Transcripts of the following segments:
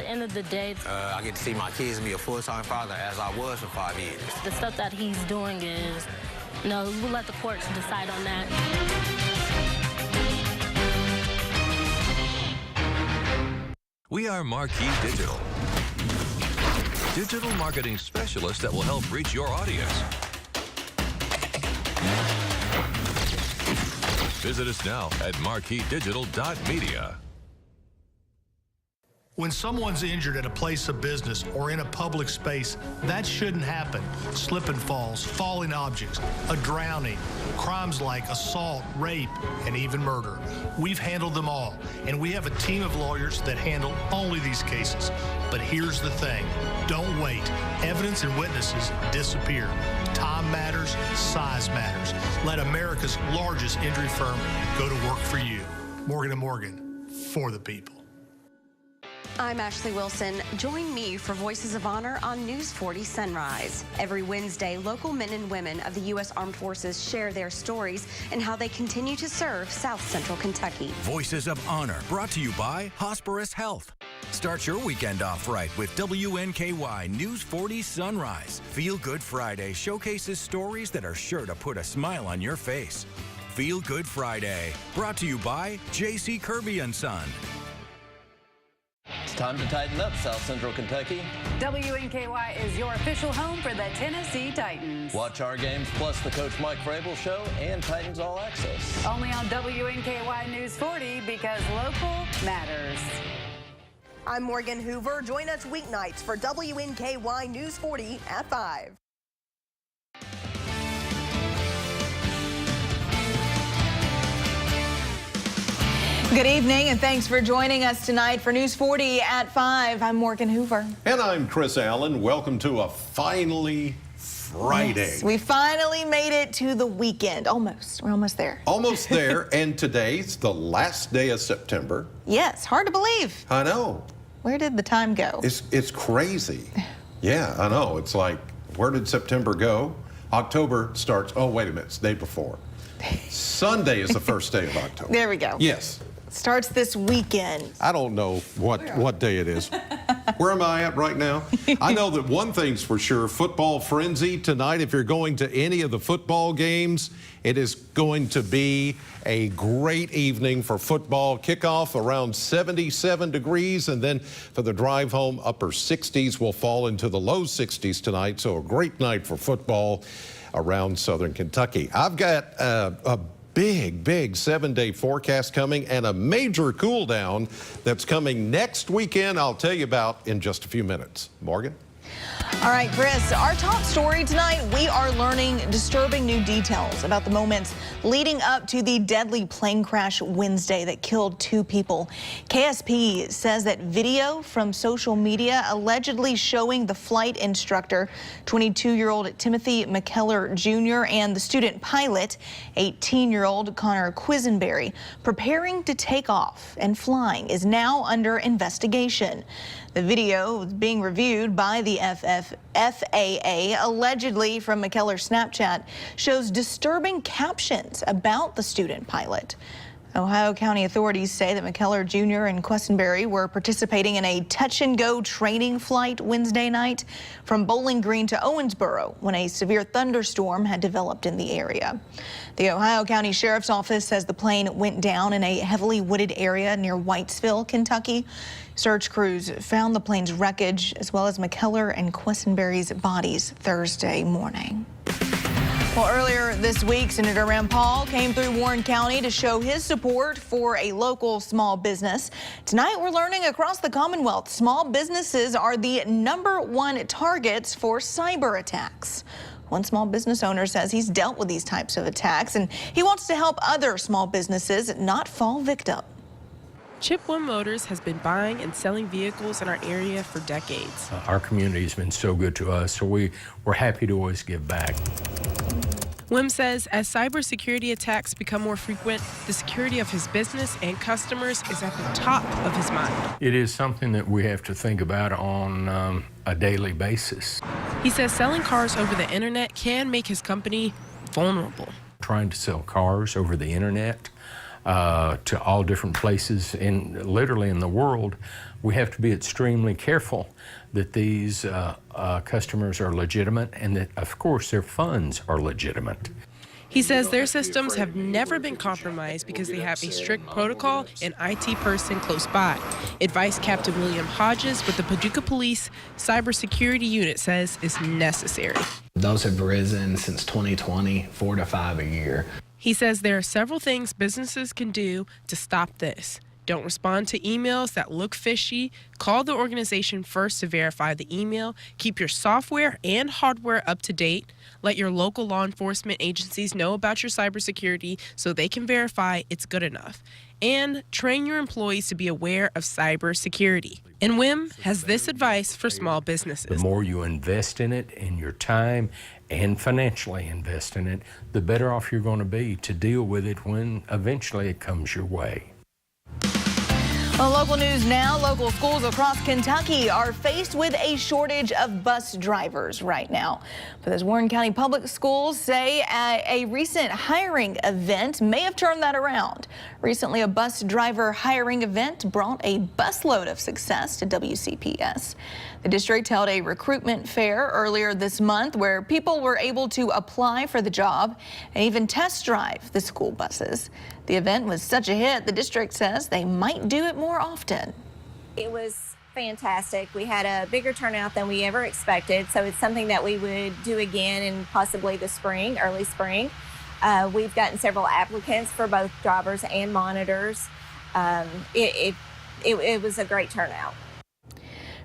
end of the day, I get to see my kids and be a full-time father as I was for 5 years. the stuff that he's doing is, we'll let the courts decide on that. We are Marquee Digital. Digital marketing specialists that will help reach your audience. Visit us now at marqueedigital.media. When someone's injured at a place of business or in a public space, that shouldn't happen. Slip and falls, falling objects, a drowning, crimes like assault, rape, and even murder. We've handled them all, and we have a team of lawyers that handle only these cases. But here's the thing, don't wait. Evidence and witnesses disappear. Time matters, size matters. Let America's largest injury firm go to work for you. Morgan & Morgan, for the people. I'm Ashley Wilson. Join me for Voices of Honor on News 40 Sunrise. Every Wednesday, local men and women of the U.S. Armed Forces share their stories and how they continue to serve South Central Kentucky. Voices of Honor, brought to you by Hosperis Health. Start your weekend off right with WNKY News 40 Sunrise. Feel Good Friday showcases stories that are sure to put a smile on your face. Feel Good Friday, brought to you by J.C. Kirby & Son. It's time to tighten up, South Central Kentucky. WNKY is your official home for the Tennessee Titans. Watch our games plus the Coach Mike Vrabel Show and Titans All Access. Only on WNKY News 40, because local matters. I'm Morgan Hoover. Join us weeknights for WNKY News 40 at 5. Good evening, and thanks for joining us tonight for News 40 at 5. I'm Morgan Hoover. And I'm Chris Allen. Welcome to a finally Friday. Yes, we finally made it to the weekend. Almost. We're almost there. Almost there, and today's the last day of September. Yes, hard to believe. I know. Where did the time go? It's crazy. Yeah, I know. It's like, where did September go? October starts, oh, wait a minute, it's the day before. Sunday is the first day of October. There we go. Yes. Starts this weekend. I don't know what day it is. Where am I at right now? I know that one thing's for sure, football frenzy tonight. If you're going to any of the football games, it is going to be a great evening for football. Kickoff around 77 degrees, and then for the drive home, upper 60s. Will fall into the low 60s tonight, so a great night for football around Southern Kentucky. I've got a big 7-day forecast coming and a major cool down that's coming next weekend. I'll tell you about in just a few minutes. Morgan? All right, Chris, our top story tonight, we are learning disturbing new details about the moments leading up to the deadly plane crash Wednesday that killed 2 people. KSP says that video from social media allegedly showing the flight instructor, 22-year-old Timothy McKellar Jr., and the student pilot, 18-year-old Connor Quisenberry, preparing to take off and flying is now under investigation. The video is being reviewed by the FAA, allegedly from McKellar's Snapchat, shows disturbing captions about the student pilot. Ohio County authorities say that McKellar Jr. and Questenberry were participating in a touch-and-go training flight Wednesday night from Bowling Green to Owensboro when a severe thunderstorm had developed in the area. The Ohio County Sheriff's Office says the plane went down in a heavily wooded area near Whitesville, Kentucky. Search crews found the plane's wreckage as well as McKellar and Questenberry's bodies Thursday morning. Well, earlier this week, Senator Rand Paul came through Warren County to show his support for a local small business. Tonight, we're learning across the Commonwealth, small businesses are the #1 targets for cyber attacks. One small business owner says he's dealt with these types of attacks, and he wants to help other small businesses not fall victim. Chipwin Motors has been buying and selling vehicles in our area for decades. Our community has been so good to us, so we're happy to always give back. Wim says as cybersecurity attacks become more frequent, the security of his business and customers is at the top of his mind. It is something that we have to think about on a daily basis. He says selling cars over the internet can make his company vulnerable. Trying to sell cars over the internet, to all different places literally in the world, we have to be extremely careful that these customers are legitimate and that, of course, their funds are legitimate. He says their systems have never been compromised because they have a strict protocol and IT person close by. Advice Captain William Hodges with the Paducah Police Cybersecurity Unit says is necessary. Those have risen since 2020, 4 to 5 a year. He says there are several things businesses can do to stop this. Don't respond to emails that look fishy. Call the organization first to verify the email. Keep your software and hardware up to date. Let your local law enforcement agencies know about your cybersecurity so they can verify it's good enough. And train your employees to be aware of cybersecurity. And WIM has this advice for small businesses. The more you invest in it, in your time, and financially invest in it, the better off you're going to be to deal with it when eventually it comes your way. Well, local news now. Local schools across Kentucky are faced with a shortage of bus drivers right now. But as Warren County Public Schools say, a recent hiring event may have turned that around. Recently, a bus driver hiring event brought a busload of success to WCPS. The district held a recruitment fair earlier this month where people were able to apply for the job and even test drive the school buses. The event was such a hit, the district says they might do it more often. It was fantastic. We had a bigger turnout than we ever expected, so it's something that we would do again in possibly the spring, early spring. We've gotten several applicants for both drivers and monitors. It was a great turnout.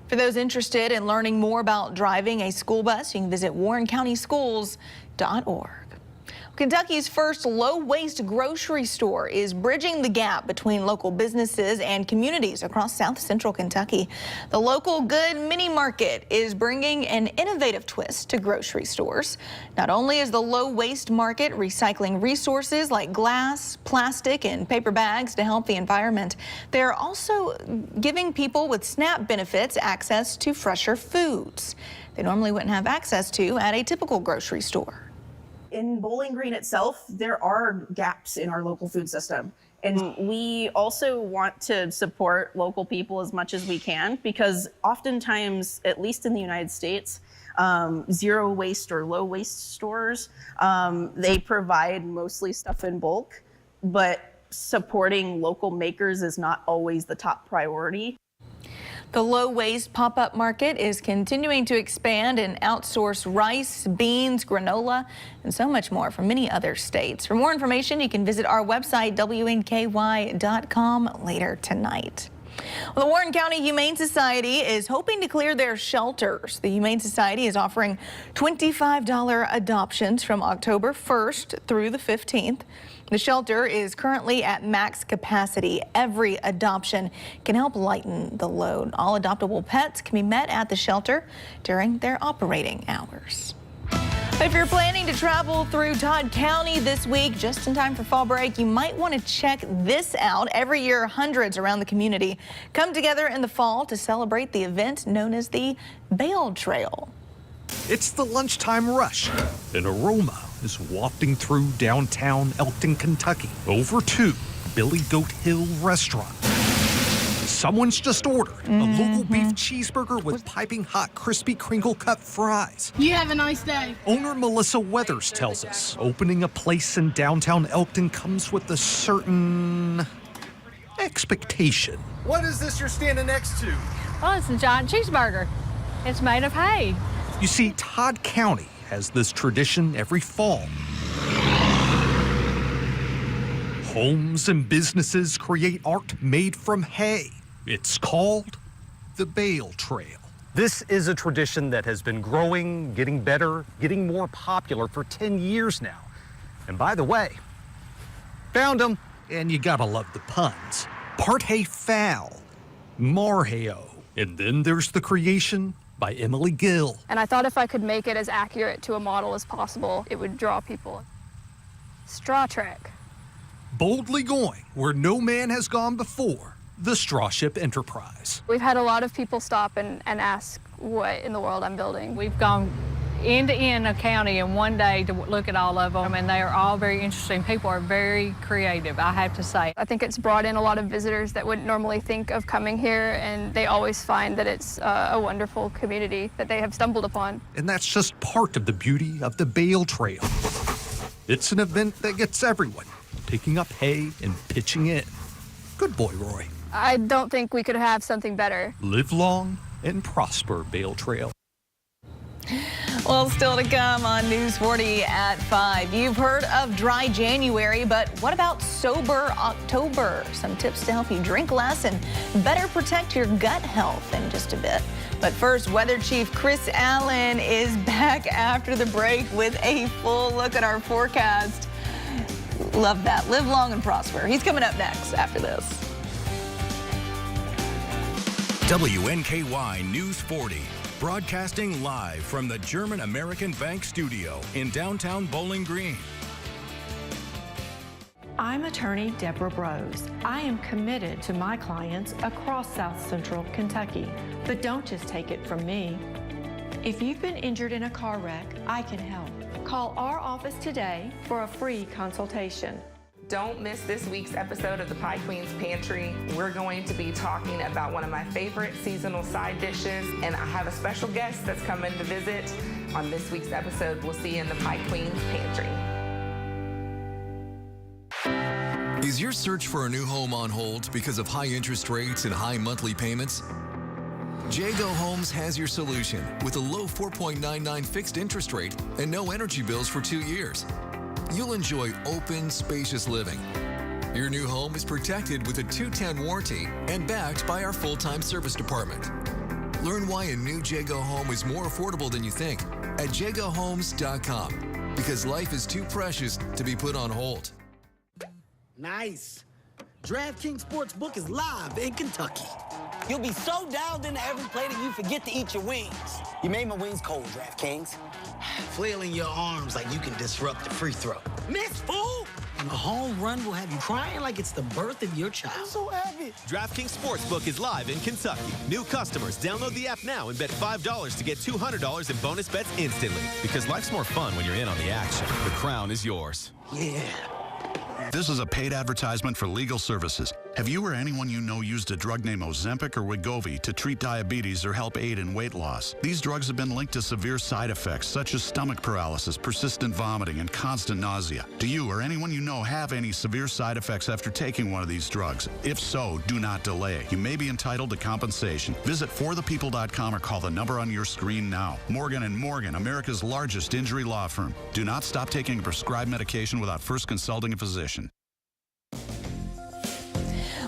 For those interested in learning more about driving a school bus, you can visit warrencountyschools.org. Kentucky's first low-waste grocery store is bridging the gap between local businesses and communities across South Central Kentucky. The Local Good Mini Market is bringing an innovative twist to grocery stores. Not only is the low-waste market recycling resources like glass, plastic, and paper bags to help the environment, they're also giving people with SNAP benefits access to fresher foods they normally wouldn't have access to at a typical grocery store. In Bowling Green itself, there are gaps in our local food system. And we also want to support local people as much as we can, because oftentimes, at least in the United States, zero waste or low waste stores, they provide mostly stuff in bulk, but supporting local makers is not always the top priority. The low-waste pop-up market is continuing to expand and outsource rice, beans, granola, and so much more from many other states. For more information, you can visit our website, WNKY.com, later tonight. Well, the Warren County Humane Society is hoping to clear their shelters. The Humane Society is offering $25 adoptions from October 1st through the 15th. The shelter is currently at max capacity. Every adoption can help lighten the load. All adoptable pets can be met at the shelter during their operating hours. If you're planning to travel through Todd County this week, just in time for fall break, you might want to check this out. Every year, hundreds around the community come together in the fall to celebrate the event known as the Bale Trail. It's the lunchtime rush. An aroma is wafting through downtown Elkton, Kentucky, over to Billy Goat Hill Restaurant. Someone's just ordered a local beef cheeseburger with piping hot, crispy crinkle-cut fries. You have a nice day. Owner Melissa Weathers tells us opening a place in downtown Elkton comes with a certain expectation. What is this you're standing next to? Oh, it's a giant cheeseburger. It's made of hay. You see, Todd County has this tradition every fall. Homes and businesses create art made from hay. It's called the Bale Trail. This is a tradition that has been growing, getting better, getting more popular for 10 years now. And by the way, found them. And you gotta love the puns. Part hay fowl, marheo. And then there's the creation by Emily Gill. And I thought if I could make it as accurate to a model as possible, it would draw people. Straw Trek. Boldly going where no man has gone before, the Straw Ship Enterprise. We've had a lot of people stop and ask what in the world I'm building. We've gone end to end a county in one day to look at all of them, and they are all very interesting. People are very creative, I have to say. I think it's brought in a lot of visitors that wouldn't normally think of coming here, and they always find that it's a wonderful community that they have stumbled upon. And that's just part of the beauty of the Bale Trail. It's an event that gets everyone picking up hay and pitching in. Good boy, Roy. I don't think we could have something better. Live long and prosper, Bale Trail. Well, still to come on News 40 at 5. You've heard of dry January, but what about sober October? Some tips to help you drink less and better protect your gut health in just a bit. But first, Weather Chief Chris Allen is back after the break with a full look at our forecast. Love that. Live long and prosper. He's coming up next after this. WNKY News 40. Broadcasting live from the German American Bank studio in downtown Bowling Green. I'm attorney Deborah Brose. I am committed to my clients across South Central Kentucky. But don't just take it from me. If you've been injured in a car wreck, I can help. Call our office today for a free consultation. Don't miss this week's episode of the Pie Queen's Pantry. We're going to be talking about one of my favorite seasonal side dishes, and I have a special guest that's coming to visit on this week's episode. We'll see you in the Pie Queen's Pantry. Is your search for a new home on hold because of high interest rates and high monthly payments? Jago Homes has your solution with a low 4.99 fixed interest rate and no energy bills for 2 years. You'll enjoy open, spacious living. Your new home is protected with a 210 warranty and backed by our full-time service department. Learn why a new Jago home is more affordable than you think at jagohomes.com, because life is too precious to be put on hold. Nice. DraftKings Sportsbook is live in Kentucky. You'll be so dialed into every play that you forget to eat your wings. You made my wings cold, DraftKings. Flailing your arms like you can disrupt the free throw. Miss, fool! And a home run will have you crying like it's the birth of your child. I'm so happy. DraftKings Sportsbook is live in Kentucky. New customers, download the app now and bet $5 to get $200 in bonus bets instantly. Because life's more fun when you're in on the action. The crown is yours. Yeah. This is a paid advertisement for legal services. Have you or anyone you know used a drug named Ozempic or Wegovy to treat diabetes or help aid in weight loss? These drugs have been linked to severe side effects such as stomach paralysis, persistent vomiting, and constant nausea. Do you or anyone you know have any severe side effects after taking one of these drugs? If so, do not delay. You may be entitled to compensation. Visit forthepeople.com or call the number on your screen now. Morgan & Morgan, America's largest injury law firm. Do not stop taking a prescribed medication without first consulting a physician.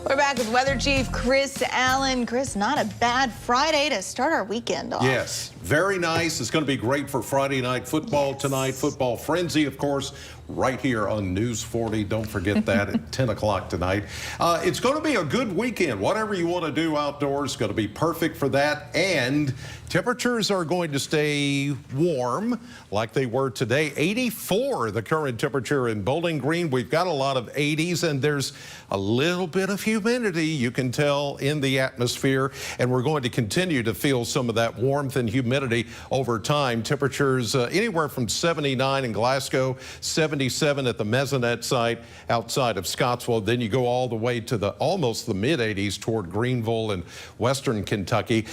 We're back with Weather Chief Chris Allen. Chris, not a bad Friday to start our weekend off. Yes, very nice. It's going to be great for Friday night football tonight. Football Frenzy, of course, right here on News 40. Don't forget that at 10 o'clock tonight. It's going to be a good weekend. Whatever you want to do outdoors is going to be perfect for that. And temperatures are going to stay warm like they were today. 84, the current temperature in Bowling Green. We've got a lot of 80s, and there's a little bit of humidity, you can tell, in the atmosphere. And we're going to continue to feel some of that warmth and humidity over time. Temperatures anywhere from 79 in Glasgow, 77 at the Mesonet site outside of Scottsville. Then you go all the way to almost the mid-80s toward Greenville and western Kentucky.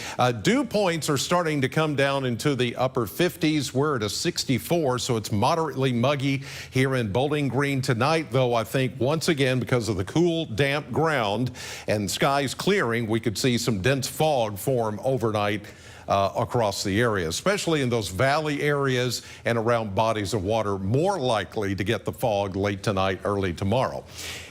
Dew points are starting to come down into the upper 50s. We're at a 64, so it's moderately muggy here in Bowling Green tonight, though I think once again, because of the cool, damp ground and skies clearing, we could see some dense fog form overnight across the area, especially in those valley areas and around bodies of water, more likely to get the fog late tonight, early tomorrow.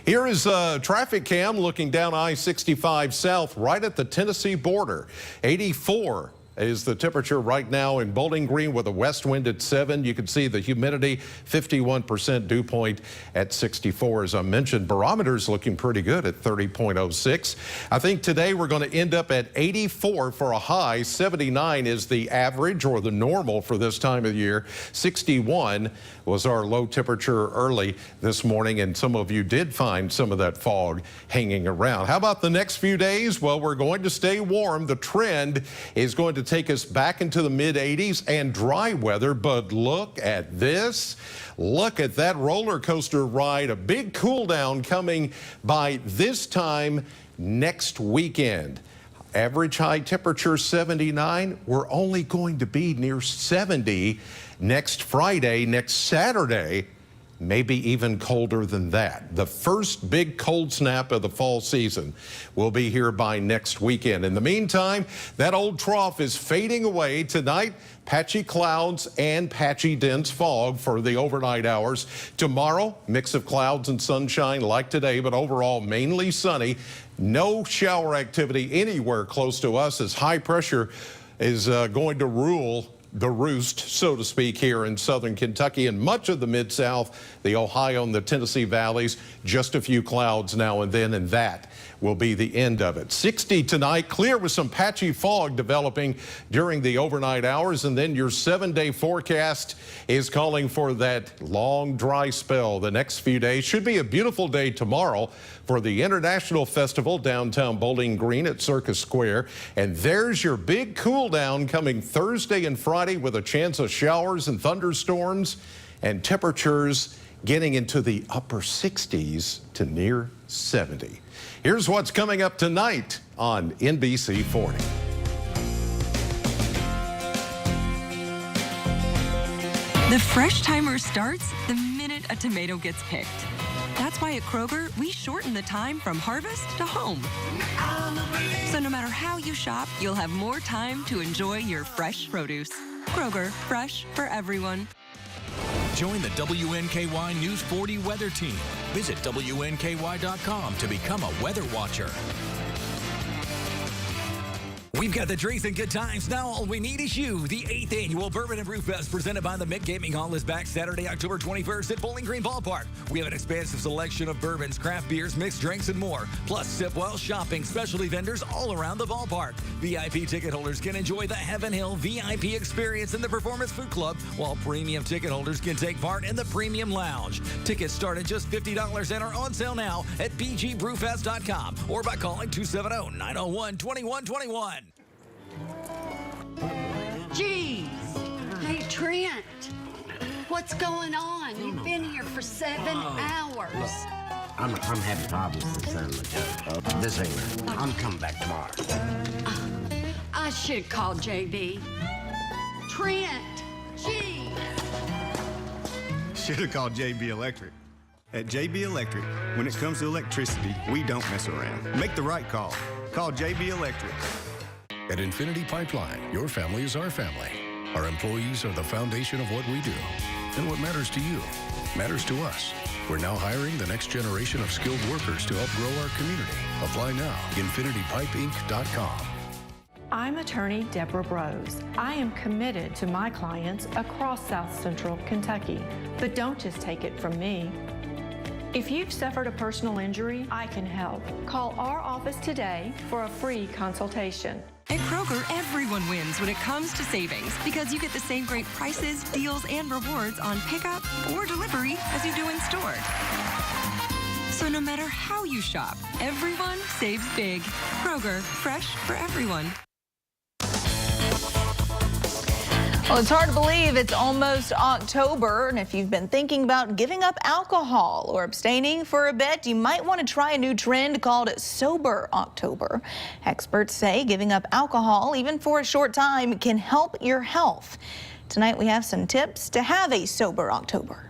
Here is a traffic cam looking down I-65 south right at the Tennessee border. 84 is the temperature right now in Bowling Green with a west wind at 7. You can see the humidity, 51%, dew point at 64. As I mentioned, barometer's looking pretty good at 30.06. I think today we're going to end up at 84 for a high. 79 is the average or the normal for this time of year. 61 was our low temperature early this morning, and some of you did find some of that fog hanging around. How about the next few days? Well, we're going to stay warm. The trend is going to to take us back into the mid-80s and dry weather, but look at this. Look at that roller coaster ride. A big cool down coming by this time next weekend. Average high temperature 79. We're only going to be near 70 next Friday, next Saturday. Maybe even colder than that. The first big cold snap of the fall season will be here by next weekend. In the meantime, that old trough is fading away tonight. Patchy clouds and patchy dense fog for the overnight hours. Tomorrow, mix of clouds and sunshine like today, but overall mainly sunny. No shower activity anywhere close to us as high pressure is going to rule the roost, so to speak, here in southern Kentucky and much of the Mid-South, the Ohio and the Tennessee valleys. Just a few clouds now and then, and that will be the end of it. 60 tonight, clear with some patchy fog developing during the overnight hours, and then your 7-day forecast is calling for that long dry spell the next few days. Should be a beautiful day tomorrow for the International Festival downtown Bowling Green at Circus Square. And there's your big cool down coming Thursday and Friday with a chance of showers and thunderstorms and temperatures getting into the upper 60s to near 70. Here's what's coming up tonight on NBC 40. The fresh timer starts the minute a tomato gets picked. That's why at Kroger, we shorten the time from harvest to home. So no matter how you shop, you'll have more time to enjoy your fresh produce. Kroger, fresh for everyone. Join the WNKY News 40 weather team. Visit WNKY.com to become a weather watcher. We've got the drinks and good times. Now all we need is you. The 8th annual Bourbon and Brew Fest presented by the Mick Gaming Hall is back Saturday, October 21st at Bowling Green Ballpark. We have an expansive selection of bourbons, craft beers, mixed drinks, and more. Plus, sip while shopping, specialty vendors all around the ballpark. VIP ticket holders can enjoy the Heaven Hill VIP experience in the Performance Food Club, while premium ticket holders can take part in the Premium Lounge. Tickets start at just $50 and are on sale now at bgbrewfest.com or by calling 270-901-2121. Jeez. Hey, Trent. What's going on? You've been here for 7 hours. I'm having problems with this ain't. I'm coming back tomorrow. I should call JB. Trent. Jeez. Should have called JB Electric. At JB Electric, when it comes to electricity, we don't mess around. Make the right call. Call JB Electric. At Infinity Pipeline, your family is our family. Our employees are the foundation of what we do. And what matters to you matters to us. We're now hiring the next generation of skilled workers to help grow our community. Apply now. InfinityPipeInc.com. I'm attorney Deborah Brose. I am committed to my clients across South Central Kentucky. But don't just take it from me. If you've suffered a personal injury, I can help. Call our office today for a free consultation. At Kroger, everyone wins when it comes to savings because you get the same great prices, deals, and rewards on pickup or delivery as you do in store. So no matter how you shop, everyone saves big. Kroger, fresh for everyone. Well, it's hard to believe it's almost October, and if you've been thinking about giving up alcohol or abstaining for a bit, you might want to try a new trend called Sober October. Experts say giving up alcohol, even for a short time, can help your health. Tonight we have some tips to have a Sober October.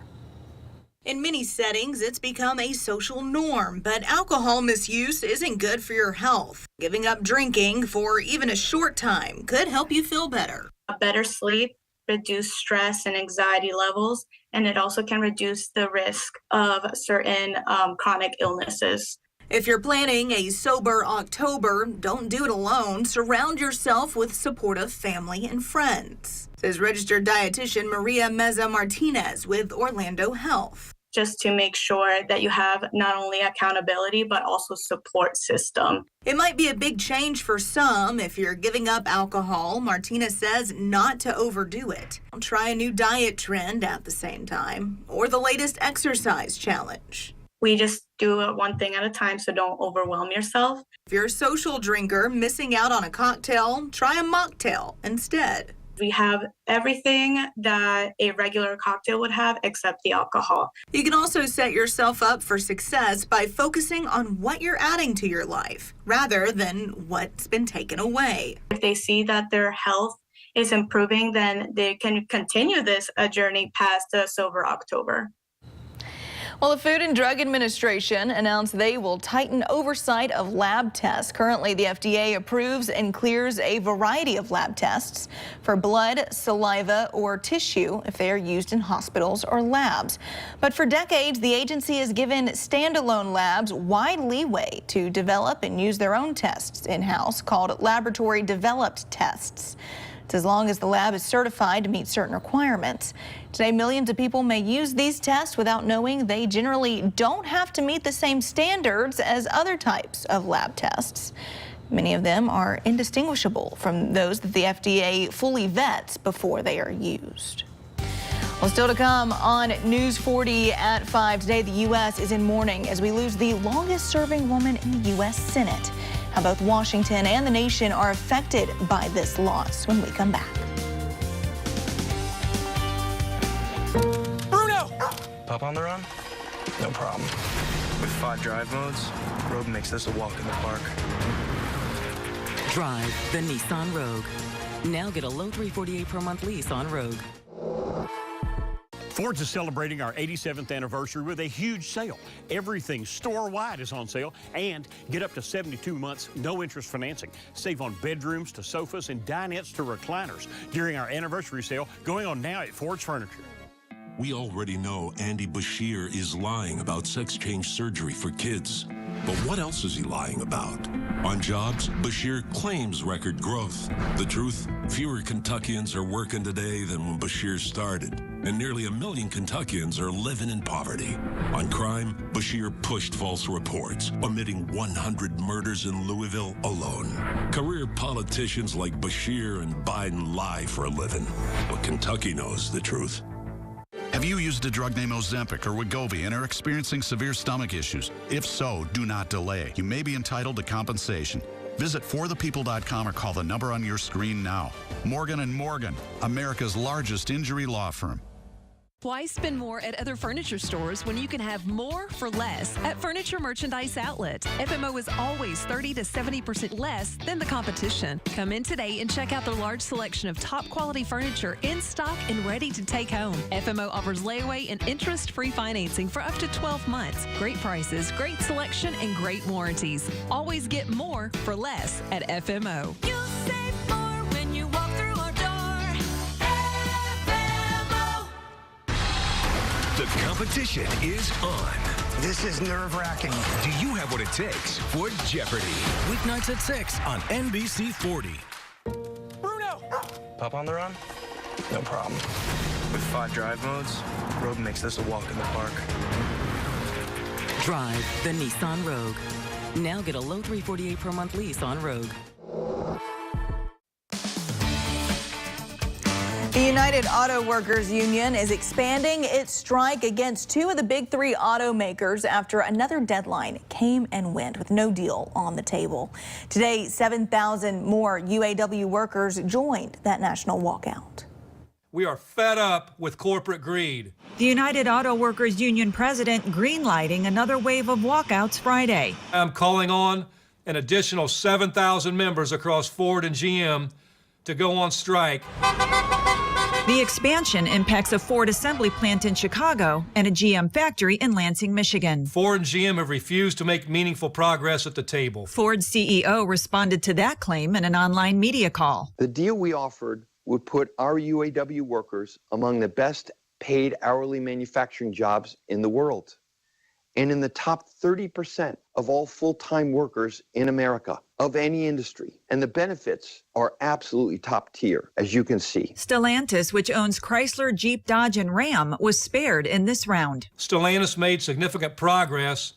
In many settings, it's become a social norm, but alcohol misuse isn't good for your health. Giving up drinking for even a short time could help you feel better. A better sleep, reduce stress and anxiety levels, and it also can reduce the risk of certain chronic illnesses. If you're planning a Sober October, don't do it alone. Surround yourself with supportive family and friends, says registered dietitian Maria Meza Martinez with Orlando Health. Just to make sure that you have not only accountability, but also support system. It might be a big change for some if you're giving up alcohol. Martinez says not to overdo it. Try a new diet trend at the same time, or the latest exercise challenge. We just do it one thing at a time, so don't overwhelm yourself. If you're a social drinker missing out on a cocktail, try a mocktail instead. We have everything that a regular cocktail would have except the alcohol. You can also set yourself up for success by focusing on what you're adding to your life rather than what's been taken away. If they see that their health is improving, then they can continue this journey past Sober October. Well, the Food and Drug Administration announced they will tighten oversight of lab tests. Currently, the FDA approves and clears a variety of lab tests for blood, saliva, or tissue if they are used in hospitals or labs. But for decades, the agency has given standalone labs wide leeway to develop and use their own tests in-house called laboratory-developed tests. It's as long as the lab is certified to meet certain requirements. Today, millions of people may use these tests without knowing they generally don't have to meet the same standards as other types of lab tests. Many of them are indistinguishable from those that the FDA fully vets before they are used. Well, still to come on News 40 at 5. Today, the U.S. is in mourning as we lose the longest-serving woman in the U.S. Senate. How both Washington and the nation are affected by this loss when we come back. Bruno! Pup on the run? No problem. With 5 drive modes, Rogue makes this a walk in the park. Drive the Nissan Rogue. Now get a low $348 per month lease on Rogue. Ford's is celebrating our 87th anniversary with a huge sale. Everything store-wide is on sale, and get up to 72 months no-interest financing. Save on bedrooms to sofas and dinettes to recliners during our anniversary sale going on now at Ford's Furniture. We already know Andy Bashir is lying about sex change surgery for kids. But what else is he lying about? On jobs, Bashir claims record growth. The truth? Fewer Kentuckians are working today than when Bashir started. And nearly 1 million Kentuckians are living in poverty. On crime, Bashir pushed false reports, omitting 100 murders in Louisville alone. Career politicians like Bashir and Biden lie for a living. But Kentucky knows the truth. Have you used a drug named Ozempic or Wegovy and are experiencing severe stomach issues? If so, do not delay. You may be entitled to compensation. Visit forthepeople.com or call the number on your screen now. Morgan & Morgan, America's largest injury law firm. Why spend more at other furniture stores when you can have more for less at Furniture Merchandise Outlet? FMO is always 30 to 70% less than the competition. Come in today and check out the large selection of top quality furniture in stock and ready to take home. FMO offers layaway and interest-free financing for up to 12 months. Great prices, great selection, and great warranties. Always get more for less at FMO. You'll save more when you walk through our door. The competition is on. This is nerve-wracking. Do you have what it takes for Jeopardy? Weeknights at 6 on NBC 40. Bruno! Pup on the run? No problem. With 5 drive modes, Rogue makes this a walk in the park. Drive the Nissan Rogue. Now get a low $348 per month lease on Rogue. The United Auto Workers Union is expanding its strike against 2 of the big 3 automakers after another deadline came and went with no deal on the table. Today, 7,000 more UAW workers joined that national walkout. We are fed up with corporate greed. The United Auto Workers Union president greenlighting another wave of walkouts Friday. I'm calling on an additional 7,000 members across Ford and GM to go on strike. The expansion impacts a Ford assembly plant in Chicago and a GM factory in Lansing, Michigan. Ford and GM have refused to make meaningful progress at the table. Ford's CEO responded to that claim in an online media call. The deal we offered would put our UAW workers among the best paid hourly manufacturing jobs in the world and in the top 30% of all full-time workers in America of any industry. And the benefits are absolutely top tier, as you can see. Stellantis, which owns Chrysler, Jeep, Dodge, and Ram, was spared in this round. Stellantis made significant progress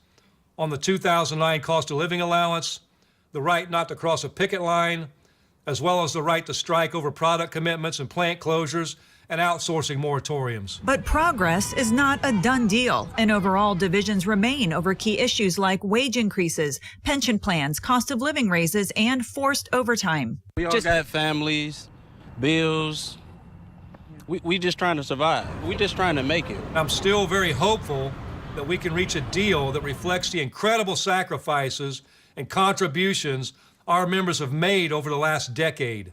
on the 2009 cost of living allowance, the right not to cross a picket line, as well as the right to strike over product commitments and plant closures, and outsourcing moratoriums. But progress is not a done deal, and overall divisions remain over key issues like wage increases, pension plans, cost of living raises, and forced overtime. We all got families, bills. We just trying to survive. We just trying to make it. I'm still very hopeful that we can reach a deal that reflects the incredible sacrifices and contributions our members have made over the last decade.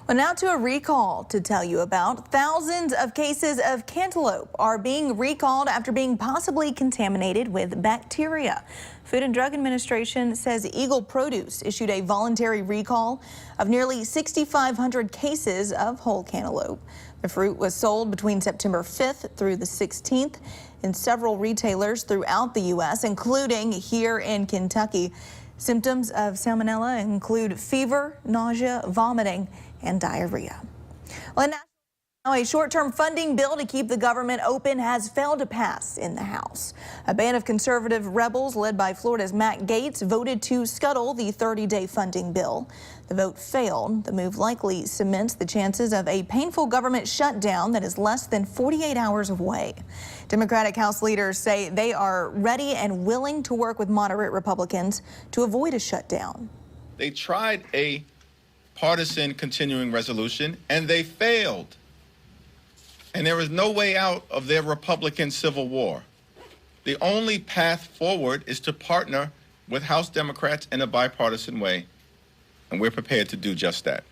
Well, now to a recall to tell you about. Thousands of cases of cantaloupe are being recalled after being possibly contaminated with bacteria. Food and Drug Administration says Eagle Produce issued a voluntary recall of nearly 6,500 cases of whole cantaloupe. The fruit was sold between September 5th through the 16th in several retailers throughout the U.S., including here in Kentucky. Symptoms of salmonella include fever, nausea, vomiting, and diarrhea. Well, now a short-term funding bill to keep the government open has failed to pass in the House. A band of conservative rebels led by Florida's Matt Gaetz voted to scuttle the 30-day funding bill. The vote failed. The move likely cements the chances of a painful government shutdown that is less than 48 hours away. Democratic House leaders say they are ready and willing to work with moderate Republicans to avoid a shutdown. They tried a partisan continuing resolution and they failed. And there is no way out of their Republican civil war. The only path forward is to partner with House Democrats in a bipartisan way. And we're prepared to do just that.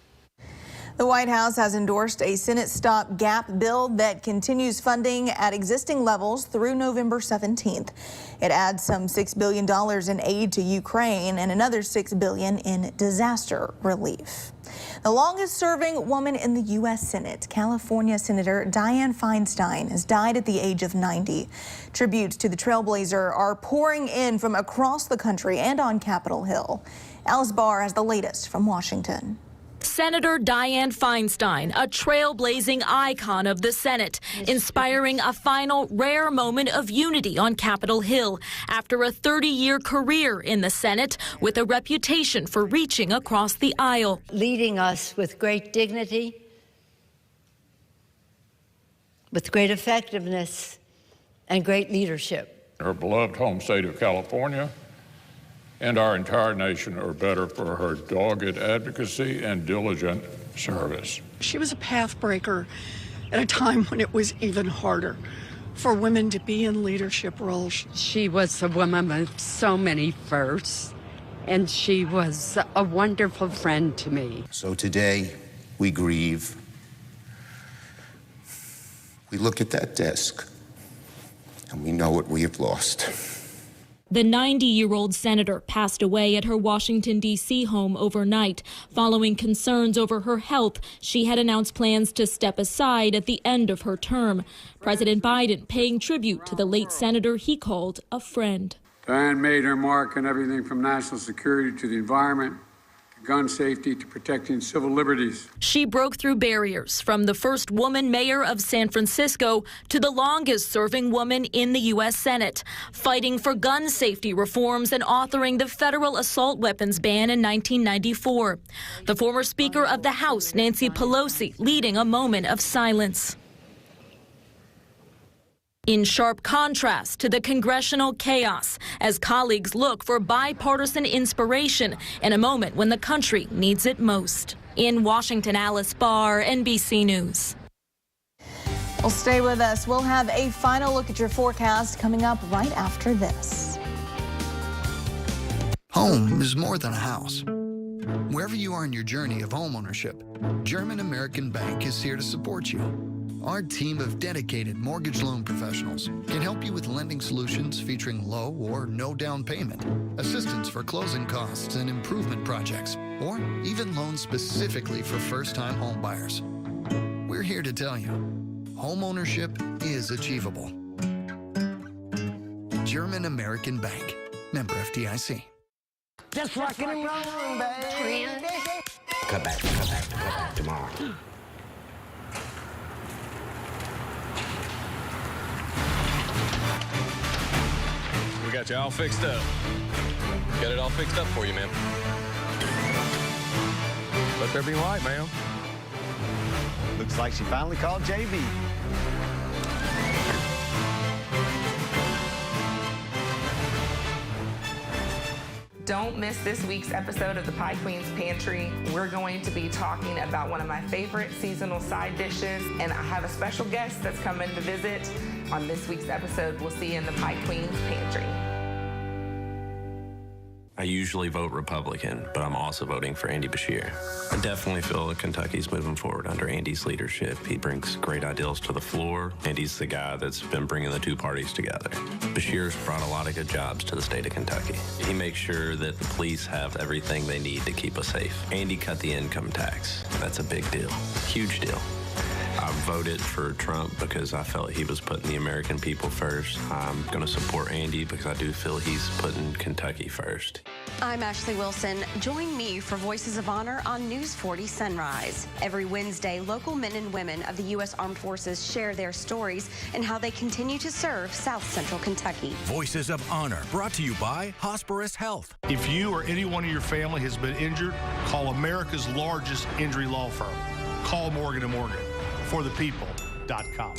The White House has endorsed a Senate stopgap bill that continues funding at existing levels through November 17th. It adds some $6 billion in aid to Ukraine and another $6 billion in disaster relief. The longest-serving woman in the U.S. Senate, California Senator Dianne Feinstein, has died at the age of 90. Tributes to the trailblazer are pouring in from across the country and on Capitol Hill. Alice Barr has the latest from Washington. Senator Dianne Feinstein, a trailblazing icon of the Senate, inspiring a final rare moment of unity on Capitol Hill after a 30-year career in the Senate with a reputation for reaching across the aisle. Leading us with great dignity, with great effectiveness, and great leadership. Her beloved home state of California and our entire nation are better for her dogged advocacy and diligent service. She was a path breaker at a time when it was even harder for women to be in leadership roles. She was a woman with so many firsts, and she was a wonderful friend to me. So today, we grieve. We look at that desk, and we know what we have lost. The 90-year-old senator passed away at her Washington, D.C. home overnight. Following concerns over her health, she had announced plans to step aside at the end of her term. President Biden paying tribute to the late senator he called a friend. Dianne made her mark on everything from national security to the environment, gun safety to protecting civil liberties. She broke through barriers, from the first woman mayor of San Francisco to the longest-serving woman in the U.S. Senate, fighting for gun safety reforms and authoring the federal assault weapons ban in 1994. The former Speaker of the House, Nancy Pelosi, leading a moment of silence. In sharp contrast to the congressional chaos, as colleagues look for bipartisan inspiration in a moment when the country needs it most. In Washington, Alice Barr, NBC News. Well, stay with us. We'll have a final look at your forecast coming up right after this. Home is more than a house. Wherever you are in your journey of homeownership, German American Bank is here to support you. Our team of dedicated mortgage loan professionals can help you with lending solutions featuring low or no down payment, assistance for closing costs and improvement projects, or even loans specifically for first-time home buyers. We're here to tell you, homeownership is achievable. German American Bank, member FDIC. Just rockin' and rollin', baby. Come back tomorrow. We got you all fixed up. Got it all fixed up for you, man. Let there be light, ma'am. Looks like she finally called JB. Don't miss this week's episode of the Pie Queen's Pantry. We're going to be talking about one of my favorite seasonal side dishes, and I have a special guest that's coming to visit on this week's episode. We'll see you in the Pie Queen's Pantry. I usually vote Republican, but I'm also voting for Andy Beshear. I definitely feel that Kentucky's moving forward under Andy's leadership. He brings great ideals to the floor, and he's the guy that's been bringing the two parties together. Beshear's brought a lot of good jobs to the state of Kentucky. He makes sure that the police have everything they need to keep us safe. Andy cut the income tax. That's a big deal, huge deal. I voted for Trump because I felt he was putting the American people first. I'm going to support Andy because I do feel he's putting Kentucky first. I'm Ashley Wilson. Join me for Voices of Honor on News 40 Sunrise. Every Wednesday, local men and women of the U.S. Armed Forces share their stories and how they continue to serve South Central Kentucky. Voices of Honor, brought to you by Hosperis Health. If you or anyone in your family has been injured, call America's largest injury law firm. Call Morgan & Morgan. ForThePeople.com.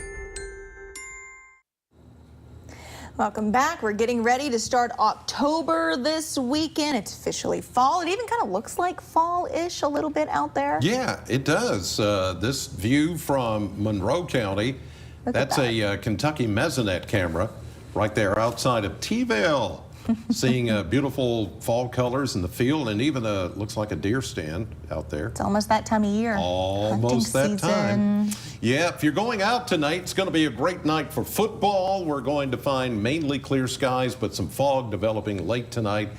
Welcome back. We're getting ready to start October this weekend. It's officially fall. It even kind of looks like fall-ish a little bit out there. Yeah, it does. This view from Monroe County, that's a Kentucky Mesonet camera right there outside of T-ville. Seeing beautiful fall colors in the field, and even looks like a deer stand out there. It's almost that time of year. Almost that time. Yeah, if you're going out tonight, it's going to be a great night for football. We're going to find mainly clear skies, but some fog developing late tonight.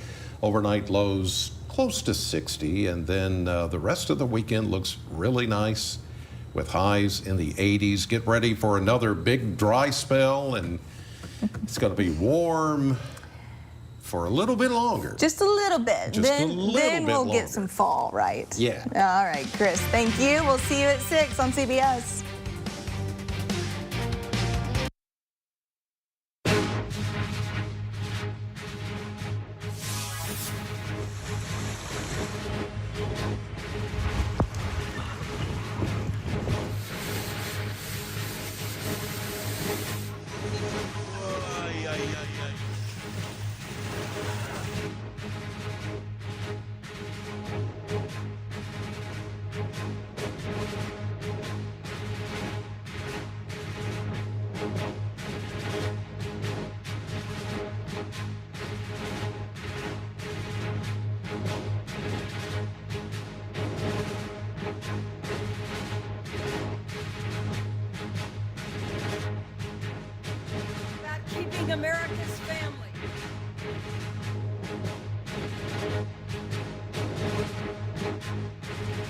Overnight lows close to 60, and then the rest of the weekend looks really nice with highs in the 80s. Get ready for another big dry spell, and it's going to be warm for a little bit longer. Just a little bit. Then we'll get some fall, right? Yeah. All right, Chris, thank you. We'll see you at 6 on CBS. Keeping America's